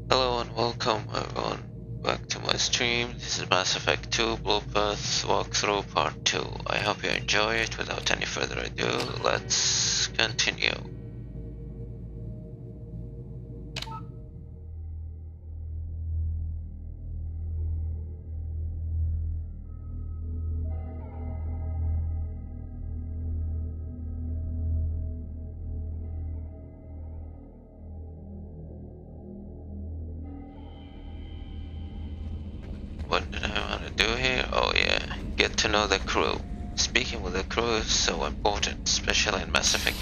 Hello and welcome everyone back to my stream. This is Mass Effect 2 Bluepath walkthrough part 2. I hope you enjoy it. Without any further ado, let's continue. What did I want to do here? Oh yeah, get to know the crew. Speaking with the crew is so important, especially in Mass Effect.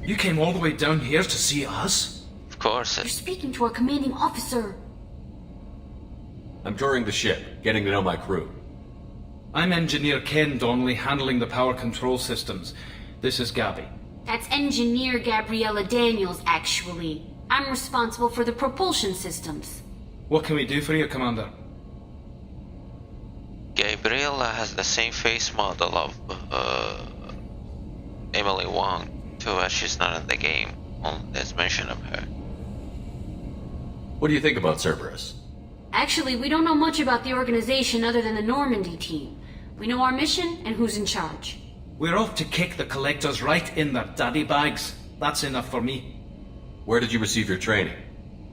You came all the way down here to see us? Of course. You're speaking to our commanding officer. I'm touring the ship, getting to know my crew. I'm Engineer Ken Donnelly, handling the power control systems. This is Gabby. That's Engineer Gabriella Daniels, actually. I'm responsible for the propulsion systems. What can we do for you, Commander? Gabriella has the same face model of Emily Wong. Too bad she's not in the game. Only there's mention of her. What do you think about Cerberus? Actually, we don't know much about the organization other than the Normandy team. We know our mission and who's in charge. We're off to kick the collectors right in their daddy bags. That's enough for me. Where did you receive your training?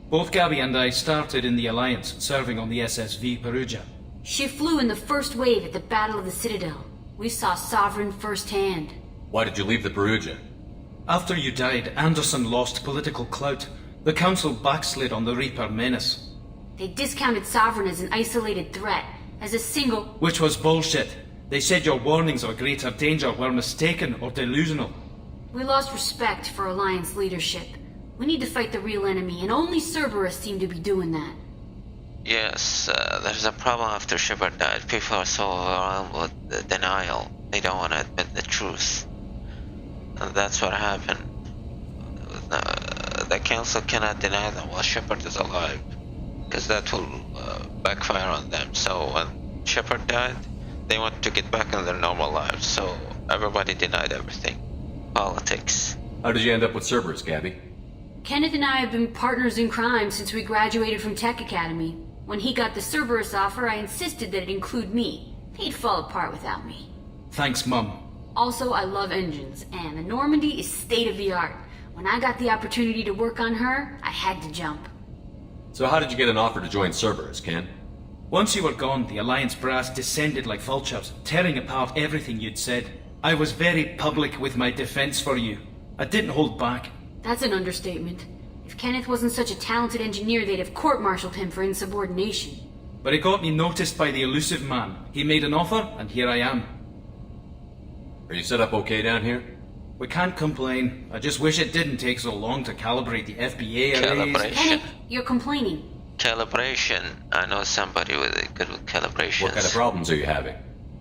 Both Gabby and I started in the Alliance, serving on the SSV Perugia. She flew in the first wave at the Battle of the Citadel. We saw Sovereign firsthand. Why did you leave the Perugia? After you died, Anderson lost political clout. The Council backslid on the Reaper menace. They discounted Sovereign as an isolated threat, as a single... Which was bullshit. They said your warnings of greater danger were mistaken or delusional. We lost respect for Alliance leadership. We need to fight the real enemy, and only Cerberus seemed to be doing that. Yes, there's a problem after Shepard died. People are so overwhelmed with denial. They don't want to admit the truth. And that's what happened. The Council cannot deny them while Shepard is alive, because that will backfire on them. So when Shepard died, they wanted to get back in their normal lives, so everybody denied everything. Politics. How did you end up with Cerberus, Gabby? Kenneth and I have been partners in crime since we graduated from Tech Academy. When he got the Cerberus offer, I insisted that it include me. He'd fall apart without me. Thanks, Mum. Also, I love engines, and the Normandy is state-of-the-art. When I got the opportunity to work on her, I had to jump. So how did you get an offer to join Cerberus, Ken? Once you were gone, the Alliance brass descended like vultures, tearing apart everything you'd said. I was very public with my defense for you. I didn't hold back. That's an understatement. If Kenneth wasn't such a talented engineer, they'd have court-martialed him for insubordination. But it got me noticed by the elusive man. He made an offer, and here I am. Are you set up okay down here? We can't complain. I just wish it didn't take so long to calibrate the FBA arrays. Calibration. Kenneth, you're complaining. Calibration. I know somebody with it good with calibrations. What kind of problems are you having?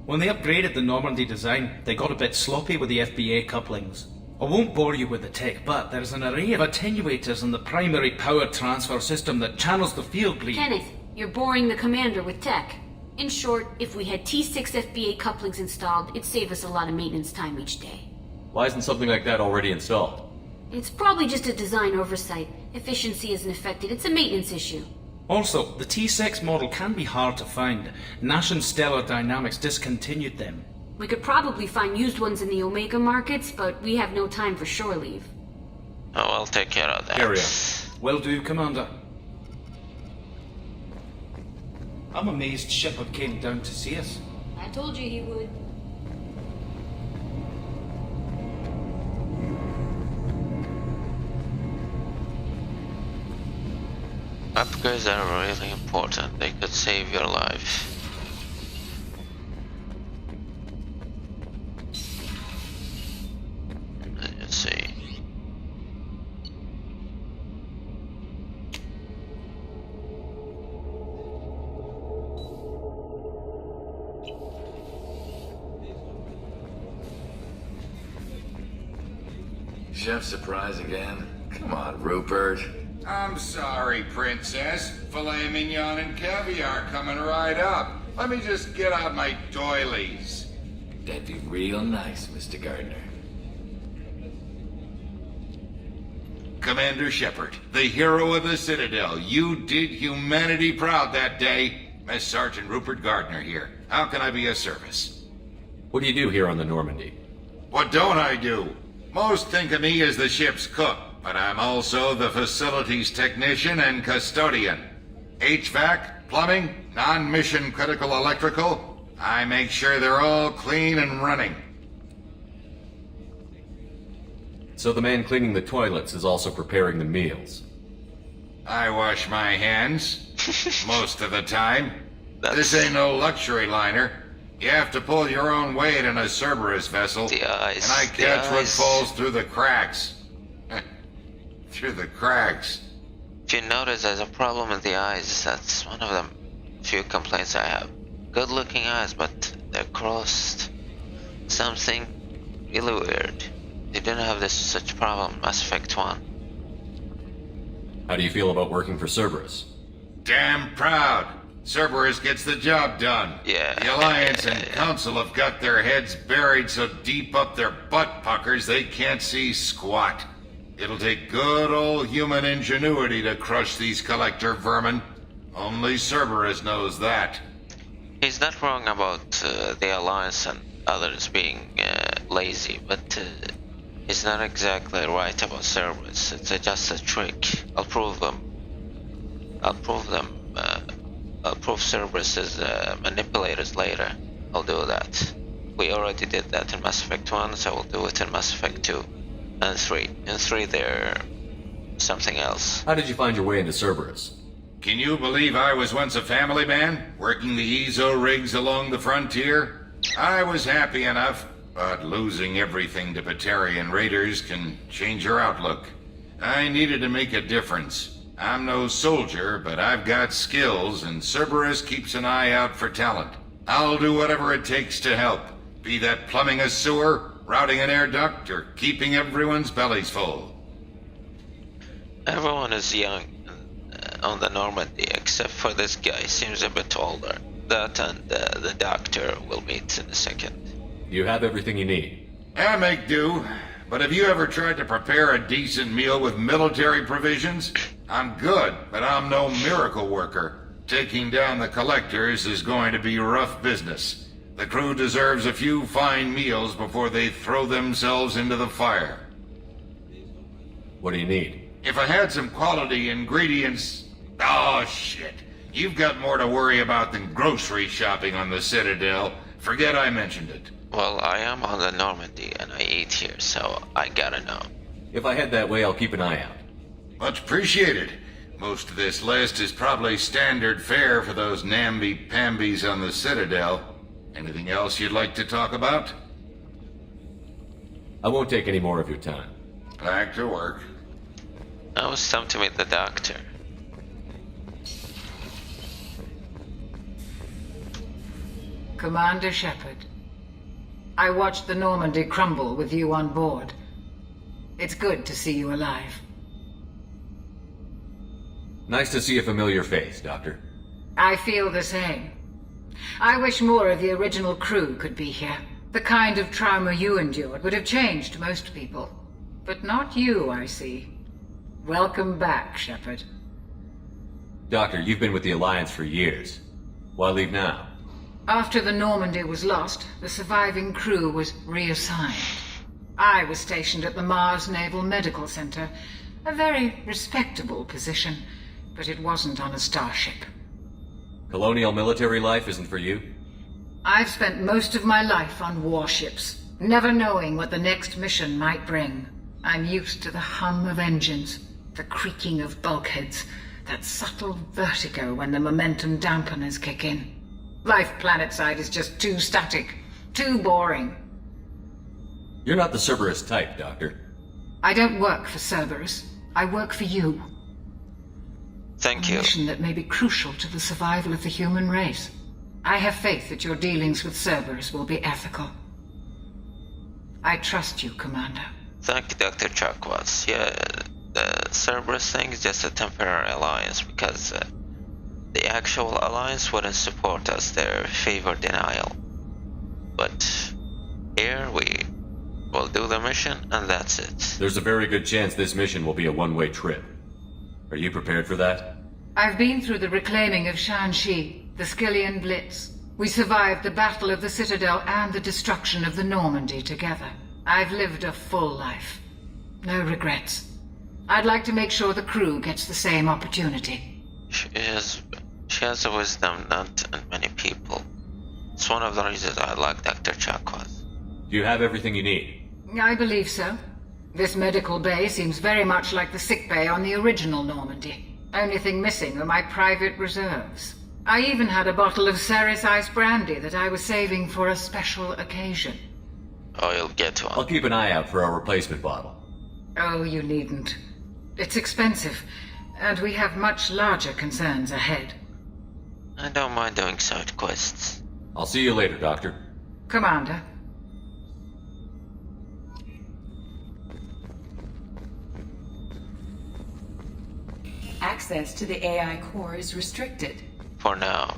When they upgraded the Normandy design, they got a bit sloppy with the FBA couplings. I won't bore you with the tech, but there's an array of attenuators in the primary power transfer system that channels the field bleed. Kenneth, you're boring the commander with tech. In short, if we had T6 FBA couplings installed, it'd save us a lot of maintenance time each day. Why isn't something like that already installed? It's probably just a design oversight. Efficiency isn't affected, it's a maintenance issue. Also, the T6 model can be hard to find. Nash and Stellar Dynamics discontinued them. We could probably find used ones in the Omega markets, but we have no time for shore leave. Oh, I'll take care of that. Carry on. Will do, Commander. I'm amazed Shepard came down to see us. I told you he would. Upgrades are really important. They could save your life. Let's see. Chef surprise again? Come on, Rupert. I'm sorry, Princess. Filet mignon and caviar coming right up. Let me just get out my doilies. That'd be real nice, Mr. Gardner. Commander Shepard, the hero of the Citadel. You did humanity proud that day. Mess Sergeant Rupert Gardner here. How can I be of service? What do you do here on the Normandy? What don't I do? Most think of me as the ship's cook, but I'm also the facilities technician and custodian. HVAC, plumbing, non-mission critical electrical. I make sure they're all clean and running. So the man cleaning the toilets is also preparing the meals. I wash my hands. Most of the time. This ain't no luxury liner. You have to pull your own weight in a Cerberus vessel. The eyes. And I catch what falls through the cracks. Through the cracks. If you notice there's a problem with the eyes, that's one of the few complaints I have. Good looking eyes, but they're crossed. Something really weird. They didn't have such problem in Mass Effect 1. How do you feel about working for Cerberus? Damn proud. Cerberus gets the job done. Yeah. The Alliance and Council have got their heads buried so deep up their butt puckers they can't see squat. It'll take good old human ingenuity to crush these collector vermin. Only Cerberus knows that. He's not wrong about the Alliance and others being lazy, but he's not exactly right about Cerberus. It's just a trick. I'll prove them. I'll prove Cerberus's manipulators later. I'll do that. We already did that in Mass Effect 1, so we'll do it in Mass Effect 2 and 3. In 3 they're something else. How did you find your way into Cerberus? Can you believe I was once a family man, working the EZO rigs along the frontier? I was happy enough, but losing everything to Batarian raiders can change your outlook. I needed to make a difference. I'm no soldier, but I've got skills, and Cerberus keeps an eye out for talent. I'll do whatever it takes to help, be that plumbing a sewer, routing an air duct, or keeping everyone's bellies full. Everyone is young on the Normandy, except for this guy. Seems a bit older. That and the doctor we'll meet in a second. You have everything you need. I make do, but have you ever tried to prepare a decent meal with military provisions? I'm good, but I'm no miracle worker. Taking down the collectors is going to be rough business. The crew deserves a few fine meals before they throw themselves into the fire. What do you need? If I had some quality ingredients... Oh, shit. You've got more to worry about than grocery shopping on the Citadel. Forget I mentioned it. Well, I am on the Normandy and I eat here, so I gotta know. If I head that way, I'll keep an eye out. Much appreciated. Most of this list is probably standard fare for those namby-pambies on the Citadel. Anything else you'd like to talk about? I won't take any more of your time. Back to work. Now it's time to meet the doctor. Commander Shepard, I watched the Normandy crumble with you on board. It's good to see you alive. Nice to see a familiar face, Doctor. I feel the same. I wish more of the original crew could be here. The kind of trauma you endured would have changed most people. But not you, I see. Welcome back, Shepard. Doctor, you've been with the Alliance for years. Why leave now? After the Normandy was lost, the surviving crew was reassigned. I was stationed at the Mars Naval Medical Center, a very respectable position, but it wasn't on a starship. Colonial military life isn't for you? I've spent most of my life on warships, never knowing what the next mission might bring. I'm used to the hum of engines, the creaking of bulkheads, that subtle vertigo when the momentum dampeners kick in. Life planetside is just too static, too boring. You're not the Cerberus type, Doctor. I don't work for Cerberus. I work for you. Thank A you. mission that may be crucial to the survival of the human race. I have faith that your dealings with Cerberus will be ethical. I trust you, Commander. Thank you, Dr. Chakwas. Yeah, the Cerberus thing is just a temporary alliance because the actual alliance wouldn't support us. They're favor denial. But here we will do the mission and that's it. There's a very good chance this mission will be a one-way trip. Are you prepared for that? I've been through the reclaiming of Shanxi, the Skillian Blitz. We survived the Battle of the Citadel and the destruction of the Normandy together. I've lived a full life. No regrets. I'd like to make sure the crew gets the same opportunity. She has a wisdom not in many people. It's one of the reasons I like Dr. Chakwas. Do you have everything you need? I believe so. This medical bay seems very much like the sick bay on the original Normandy. Only thing missing are my private reserves. I even had a bottle of Ceres Ice brandy that I was saving for a special occasion. Oh, you'll get one. I'll keep an eye out for a replacement bottle. Oh, you needn't. It's expensive, and we have much larger concerns ahead. I don't mind doing side quests. I'll see you later, Doctor. Commander. Access to the AI core is restricted. For now.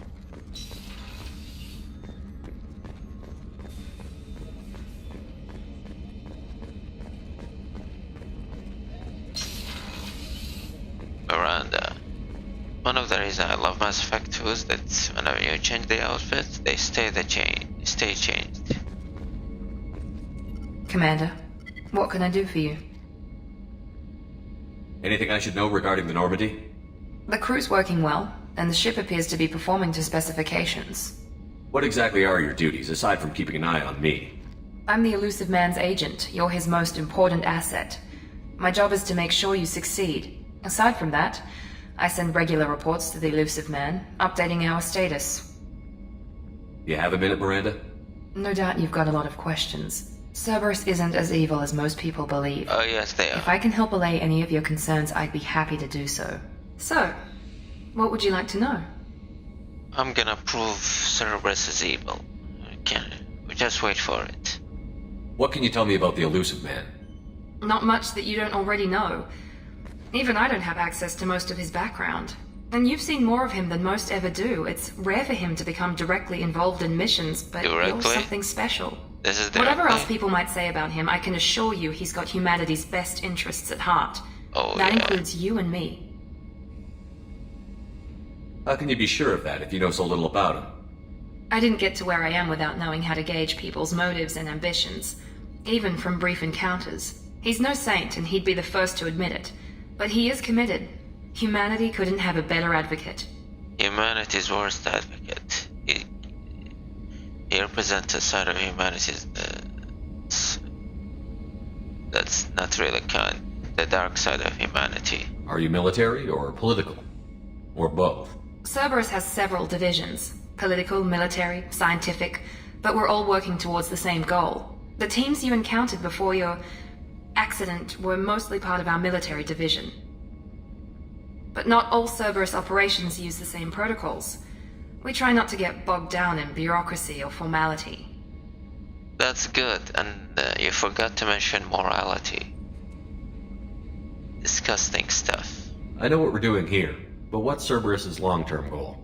Miranda. One of the reasons I love Mass Effect 2 is that whenever you change the outfits, they stay changed. Commander, what can I do for you? Anything I should know regarding the Normandy? The crew's working well, and the ship appears to be performing to specifications. What exactly are your duties, aside from keeping an eye on me? I'm the Elusive Man's agent. You're his most important asset. My job is to make sure you succeed. Aside from that, I send regular reports to the Elusive Man, updating our status. You have a minute, Miranda? No doubt you've got a lot of questions. Cerberus isn't as evil as most people believe. Oh yes, they are. If I can help allay any of your concerns, I'd be happy to do so. So, what would you like to know? I'm gonna prove Cerberus is evil. Just wait for it. What can you tell me about the Elusive Man? Not much that you don't already know. Even I don't have access to most of his background. And you've seen more of him than most ever do. It's rare for him to become directly involved in missions, but you're something special. This is Whatever else people might say about him, I can assure you he's got humanity's best interests at heart. Oh, that yeah. includes you and me. How can you be sure of that if you know so little about him? I didn't get to where I am without knowing how to gauge people's motives and ambitions, even from brief encounters. He's no saint, and he'd be the first to admit it. But he is committed. Humanity couldn't have a better advocate. Humanity's worst advocate. He represents a side of humanity that's not really kind. The dark side of humanity. Are you military or political? Or both? Cerberus has several divisions. Political, military, scientific. But we're all working towards the same goal. The teams you encountered before your accident were mostly part of our military division. But not all Cerberus operations use the same protocols. We try not to get bogged down in bureaucracy or formality. That's good, and you forgot to mention morality. Disgusting stuff. I know what we're doing here, but what's Cerberus's long-term goal?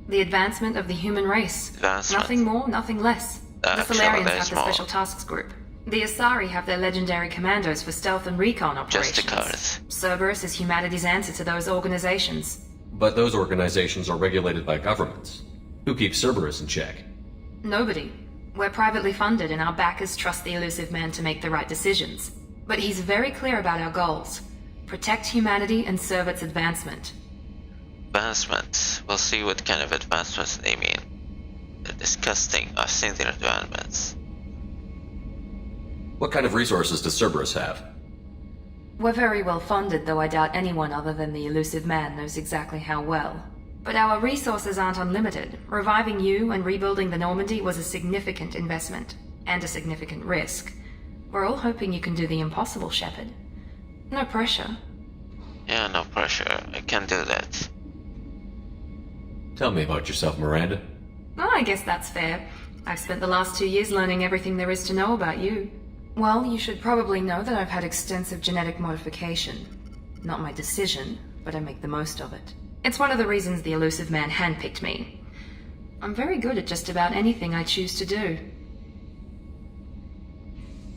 The advancement of the human race. Advancement. Nothing more, nothing less. The Actually, Solarians there's have the more. Special Tasks Group. The Asari have their legendary commandos for stealth and recon operations. Just because. Cerberus is humanity's answer to those organizations. But those organizations are regulated by governments. Who keeps Cerberus in check? Nobody. We're privately funded, and our backers trust the Elusive Man to make the right decisions. But he's very clear about our goals. Protect humanity and serve its advancement. Advancements. We'll see what kind of advancements they mean. They're disgusting. I've seen their advancements. What kind of resources does Cerberus have? We're very well funded, though I doubt anyone other than the Elusive Man knows exactly how well. But our resources aren't unlimited. Reviving you and rebuilding the Normandy was a significant investment, and a significant risk. We're all hoping you can do the impossible, Shepard. No pressure. Yeah, no pressure. I can do that. Tell me about yourself, Miranda. Oh, I guess that's fair. I've spent the last 2 years learning everything there is to know about you. Well, you should probably know that I've had extensive genetic modification. Not my decision, but I make the most of it. It's one of the reasons the elusive man handpicked me. I'm very good at just about anything I choose to do.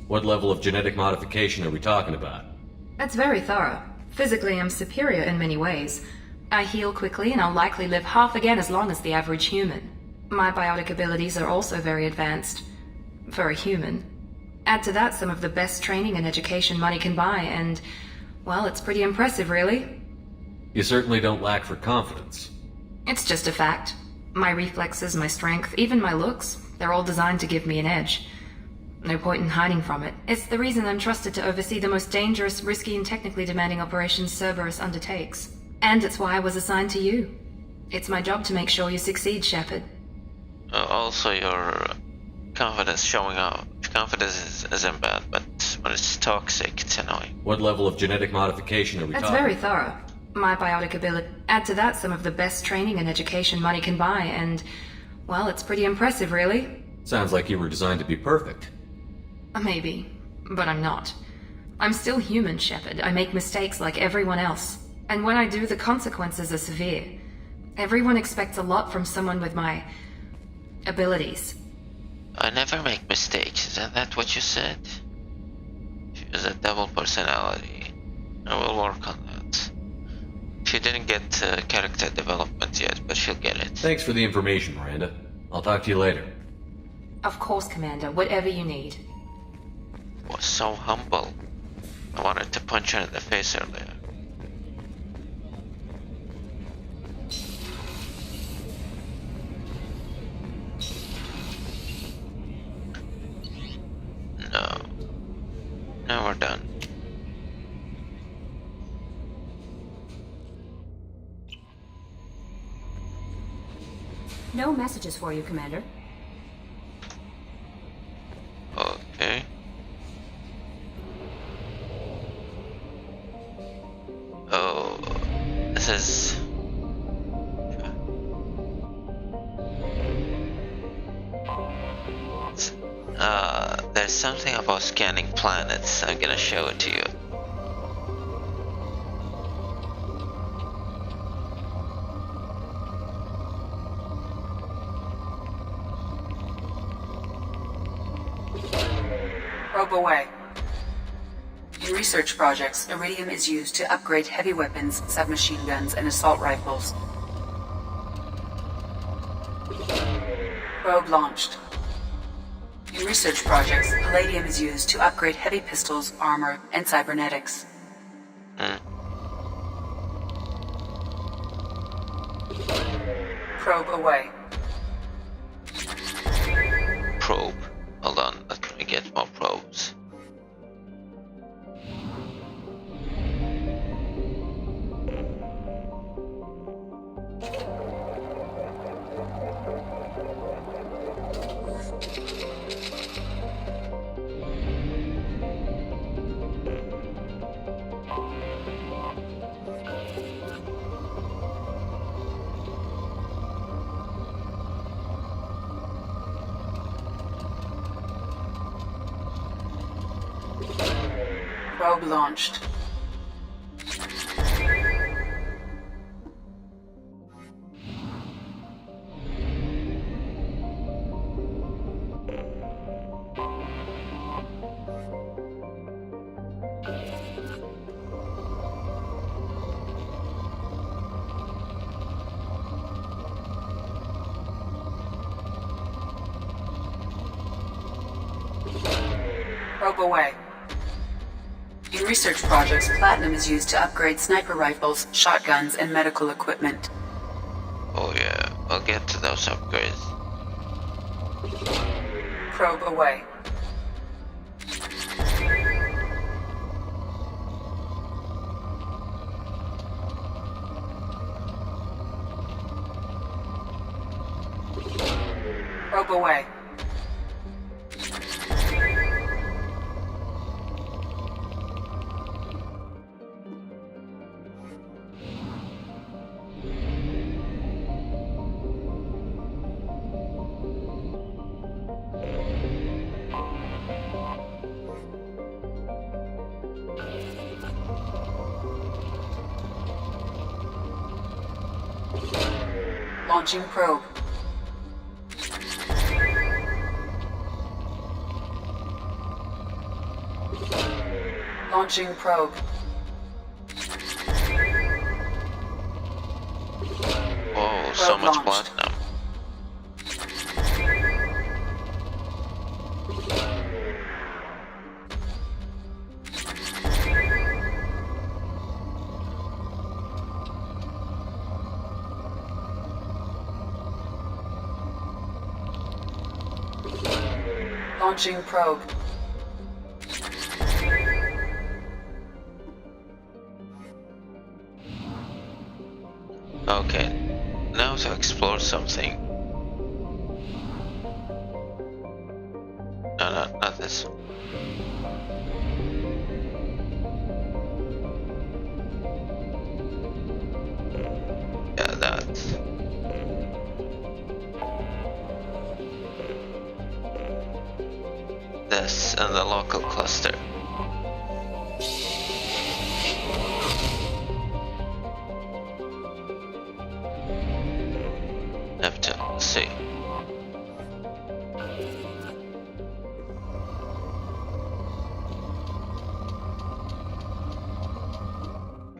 What level of genetic modification are we talking about? It's very thorough. Physically, I'm superior in many ways. I heal quickly, and I'll likely live half again as long as the average human. My biotic abilities are also very advanced. For a human. Add to that some of the best training and education money can buy, and, well, it's pretty impressive, really. You certainly don't lack for confidence. It's just a fact. My reflexes, my strength, even my looks, they're all designed to give me an edge. No point in hiding from it. It's the reason I'm trusted to oversee the most dangerous, risky, and technically demanding operations Cerberus undertakes. And it's why I was assigned to you. It's my job to make sure you succeed, Shepard. Also, your confidence showing up. Confidence isn't bad, but when it's toxic, it's annoying. What level of genetic modification are we That's talking? very thorough. My biotic ability. Add to that some of the best training and education money can buy, and, well, it's pretty impressive, really. Sounds like you were designed to be perfect. Maybe, but I'm not. I'm still human, Shepard. I make mistakes like everyone else. And when I do, the consequences are severe. Everyone expects a lot from someone with my abilities. I never make mistakes, isn't that what you said? She has a double personality. I will work on that. She didn't get character development yet, but she'll get it. Thanks for the information, Miranda. I'll talk to you later. Of course, Commander. Whatever you need. Was so humble. I wanted to punch her in the face earlier. No. Now we're done. No messages for you, Commander. Okay. Oh, this is... there's something about scanning planets. I'm gonna show it to you. Probe away. In research projects, iridium is used to upgrade heavy weapons, submachine guns, and assault rifles. Probe launched. In research projects, palladium is used to upgrade heavy pistols, armor, and cybernetics. Probe away. Probe. Hold on, let me get more probes. Probe launched. Probe away. In research projects, platinum is used to upgrade sniper rifles, shotguns, and medical equipment. Oh yeah, I'll get to those upgrades. Probe away. Probe away. Launching probe. Launching probe. Whoa, so Probe much launched. platinum. Launching probe. Okay, now to explore something. No, not this. Yeah, that. This and the local cluster. Have to see.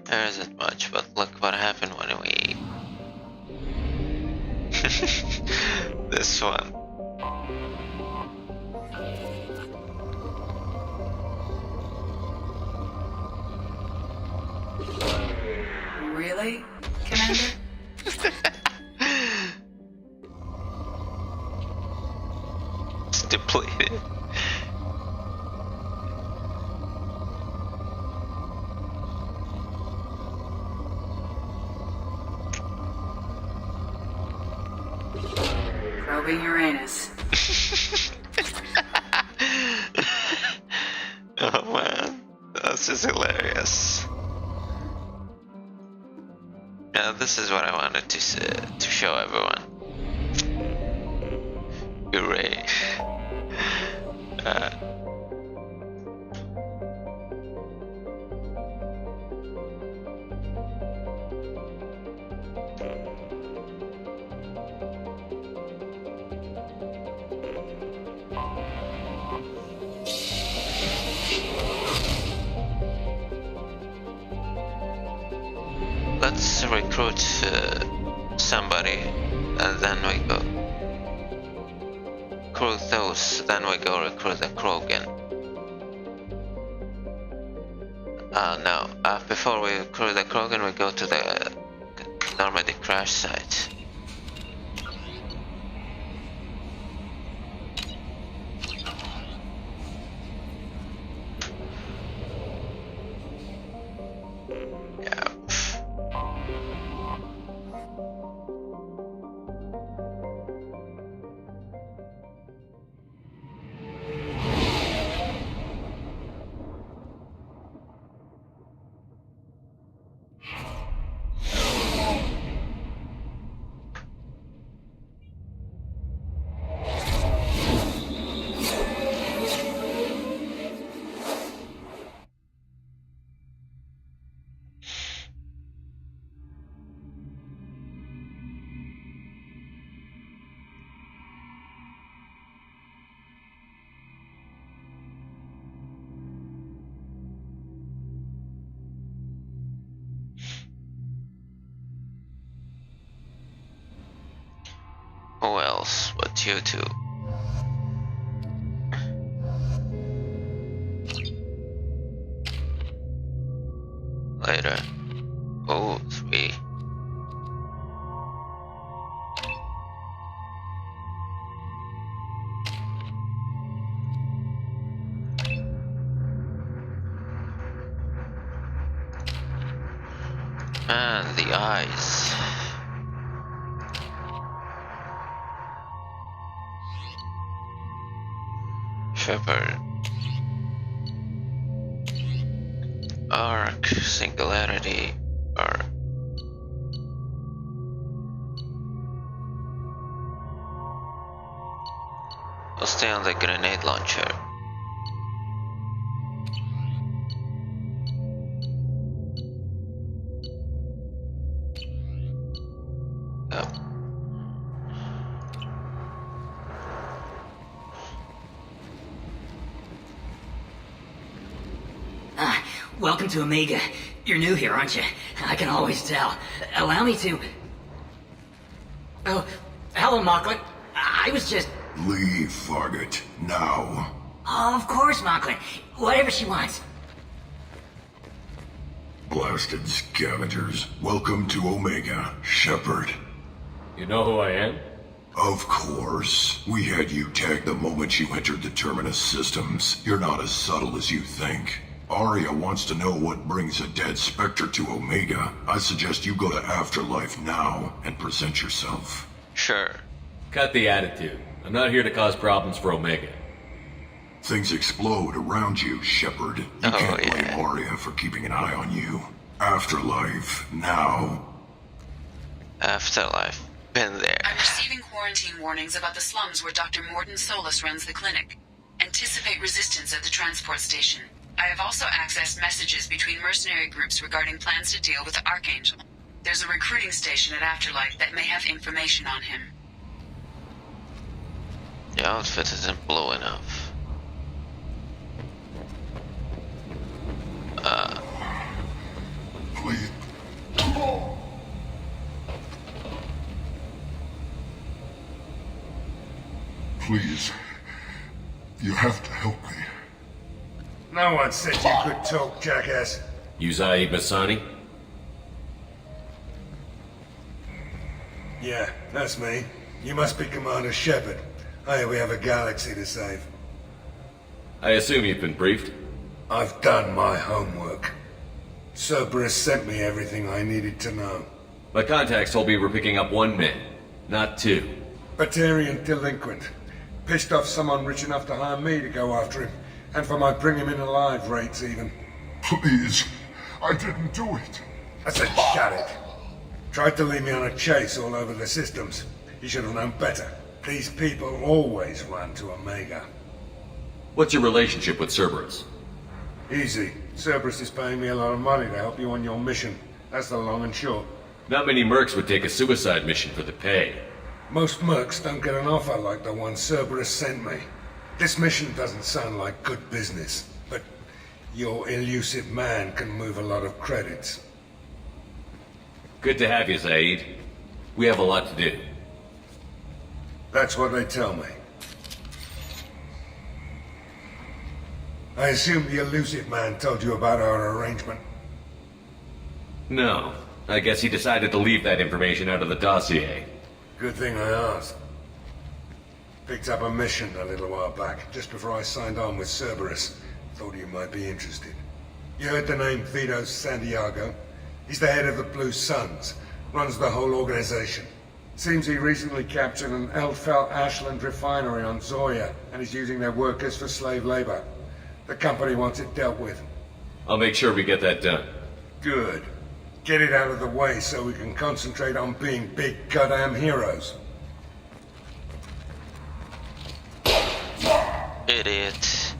There isn't much, but look what happened when we... This one. Really, Commander? It's depleted. Probing Uranus. Oh man, that's just hilarious. Yeah, this is what I wanted to show everyone. Hooray! Let's recruit somebody, and then we go recruit those. Then we go recruit the Krogan. No. Before we recruit the Krogan, we go to the Normandy crash site. Who else but you two? Later. Oh, 3. Man, the eyes. Shepard. Arc, singularity, or I'll stay on the grenade launcher. Yep. Welcome to Omega. You're new here, aren't you? I can always tell. Allow me to... Oh, hello, Mocklin. I was just... Leave, Fargate. Now. Oh, of course, Mocklin. Whatever she wants. Blasted scavengers. Welcome to Omega, Shepard. You know who I am? Of course. We had you tagged the moment you entered the Terminus systems. You're not as subtle as you think. Arya wants to know what brings a dead Spectre to Omega. I suggest you go to Afterlife now and present yourself. Sure. Cut the attitude. I'm not here to cause problems for Omega. Things explode around you, Shepard. You can't blame Arya for keeping an eye on you. Afterlife, now. Afterlife. Been there. I'm receiving quarantine warnings about the slums where Dr. Morden Solus runs the clinic. Anticipate resistance at the transport station. I have also accessed messages between mercenary groups regarding plans to deal with the Archangel. There's a recruiting station at Afterlife that may have information on him. The outfit isn't blue enough. Please. Please. You have to help me. No one said you could talk, jackass. Yuzaib Masani? Yeah, that's me. You must be Commander Shepard. Hey, we have a galaxy to save. I assume you've been briefed? I've done my homework. Cerberus sent me everything I needed to know. My contacts told me we're picking up 1 man, not 2. Batarian delinquent. Pissed off someone rich enough to hire me to go after him. And for my bring him in alive rates, even. Please. I didn't do it. I said shut it. Tried to lead me on a chase all over the systems. You should have known better. These people always run to Omega. What's your relationship with Cerberus? Easy. Cerberus is paying me a lot of money to help you on your mission. That's the long and short. Not many mercs would take a suicide mission for the pay. Most mercs don't get an offer like the one Cerberus sent me. This mission doesn't sound like good business, but your elusive man can move a lot of credits. Good to have you, Zaid. We have a lot to do. That's what they tell me. I assume the elusive man told you about our arrangement. No. I guess he decided to leave that information out of the dossier. Good thing I asked. Picked up a mission a little while back, just before I signed on with Cerberus. Thought you might be interested. You heard the name Vito Santiago? He's the head of the Blue Suns, runs the whole organization. Seems he recently captured an Eldfell Ashland refinery on Zoya, and is using their workers for slave labor. The company wants it dealt with. I'll make sure we get that done. Good. Get it out of the way so we can concentrate on being big goddamn heroes. Idiot.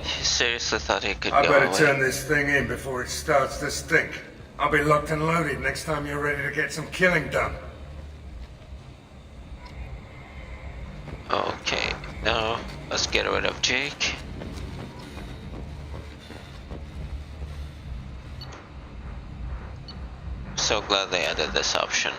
He seriously thought he could I go better away. turn this thing in before it starts to stink. I'll be locked and loaded next time you're ready to get some killing done. Okay, now let's get rid of Jake. So glad they added this option.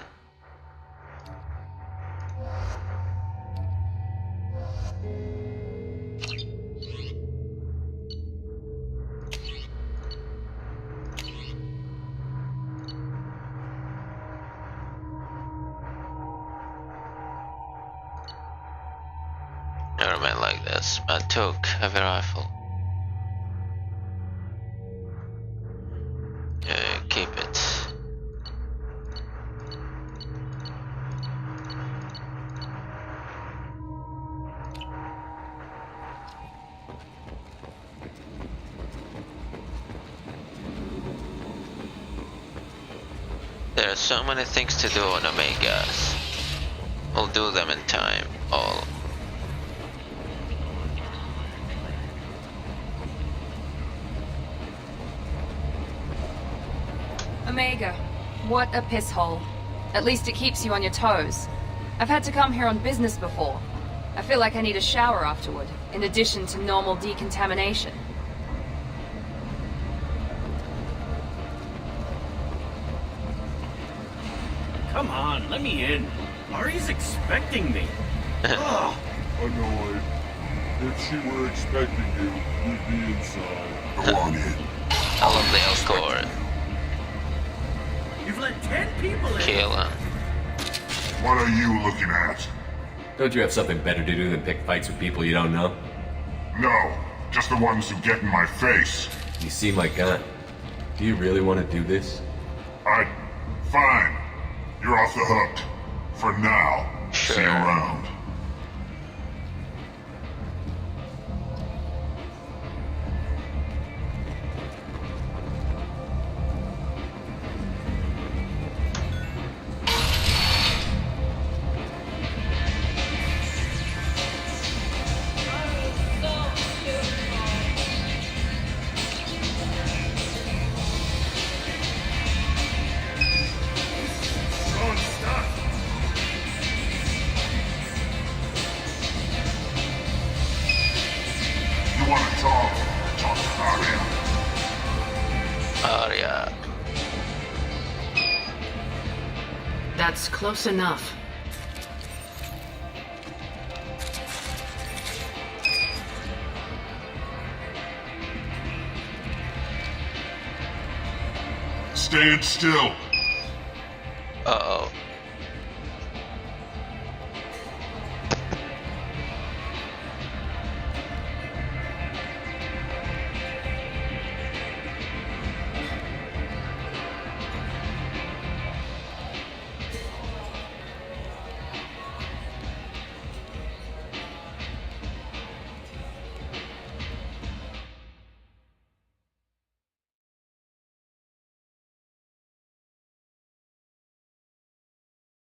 Never mind like this. I took heavy rifle. Keep it. There are so many things to do on Omegas. We'll do them in time, all. Omega, what a piss hole. At least it keeps you on your toes. I've had to come here on business before. I feel like I need a shower afterward, in addition to normal decontamination. Come on, let me in. Ari's expecting me. Ugh. Annoyed. If she were expecting you, you'd be inside. Go on in. I love the Elcor. You've let 10 people in. Kill him. What are you looking at? Don't you have something better to do than pick fights with people you don't know? No, just the ones who get in my face. You seem like that. Do you really want to do this? Fine. You're off the hook. For now. Sure. See you around. Arya. That's close enough. Stand still. Uh-oh.